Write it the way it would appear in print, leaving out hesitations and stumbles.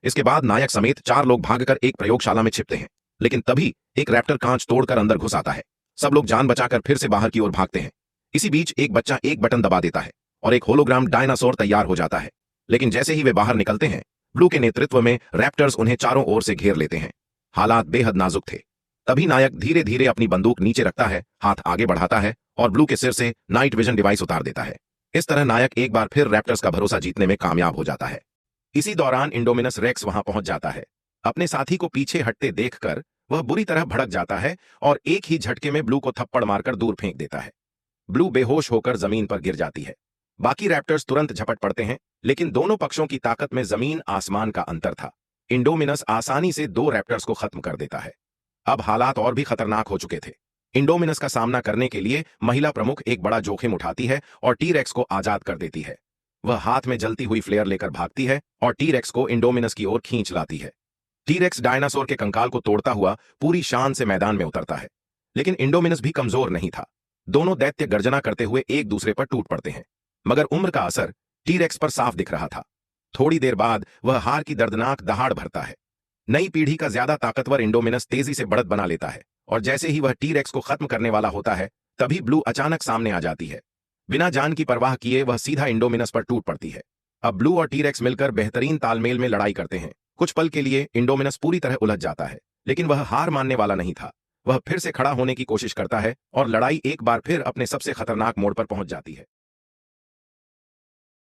इसके बाद नायक समेत 4 लोग भागकर एक प्रयोगशाला में छिपते हैं, लेकिन तभी एक रैप्टर कांच तोड़कर अंदर घुस आता है। सब लोग जान बचाकर फिर से बाहर की ओर भागते हैं। इसी बीच एक बच्चा एक बटन दबा देता है और एक होलोग्राम डायनासोर तैयार हो जाता है। लेकिन जैसे ही वे बाहर निकलते हैं, ब्लू के नेतृत्व में रैप्टर्स उन्हें चारों ओर से घेर लेते हैं। हालात बेहद नाजुक थे। तभी नायक धीरे धीरे अपनी बंदूक नीचे रखता है, हाथ आगे बढ़ाता है और ब्लू के सिर से नाइट विजन डिवाइस उतार देता है। इस तरह नायक एक बार फिर रैप्टर्स का भरोसा जीतने में कामयाब हो जाता है। इसी दौरान इंडोमिनस रेक्स वहां पहुंच जाता है। अपने साथी को पीछे हटते देखकर वह बुरी तरह भड़क जाता है और एक ही झटके में ब्लू को थप्पड़ मारकर दूर फेंक देता है। ब्लू बेहोश होकर जमीन पर गिर जाती है। बाकी रैप्टर्स तुरंत झपट पड़ते हैं, लेकिन दोनों पक्षों की ताकत में जमीन आसमान का अंतर था। इंडोमिनस आसानी से 2 रैप्टर्स को खत्म कर देता है। अब हालात और भी खतरनाक हो चुके थे। इंडोमिनस का सामना करने के लिए महिला प्रमुख एक बड़ा जोखिम उठाती है और टी-रेक्स को आजाद कर देती है। वह हाथ में जलती हुई फ्लेयर लेकर भागती है और टी-रेक्स को इंडोमिनस की ओर खींच लाती है। टी-रेक्स डायनासोर के कंकाल को तोड़ता हुआ पूरी शान से मैदान में उतरता है, लेकिन इंडोमिनस भी कमजोर नहीं था। दोनों दैत्य गर्जना करते हुए एक दूसरे पर टूट पड़ते हैं, मगर उम्र का असर टी-रेक्स पर साफ दिख रहा था। थोड़ी देर बाद वह हार की दर्दनाक दहाड़ भरता है। नई पीढ़ी का ज्यादा ताकतवर इंडोमिनस तेजी से बढ़त बना लेता है और जैसे ही वह टी-रेक्स को खत्म करने वाला होता है, तभी ब्लू अचानक सामने आ जाती है। बिना जान की परवाह किए वह सीधा इंडोमिनस पर टूट पड़ती है। अब ब्लू और टी-रेक्स मिलकर बेहतरीन तालमेल में लड़ाई करते हैं। कुछ पल के लिए इंडोमिनस पूरी तरह उलझ जाता है, लेकिन वह हार मानने वाला नहीं था। वह फिर से खड़ा होने की कोशिश करता है और लड़ाई एक बार फिर अपने सबसे खतरनाक मोड़ पर पहुंच जाती है।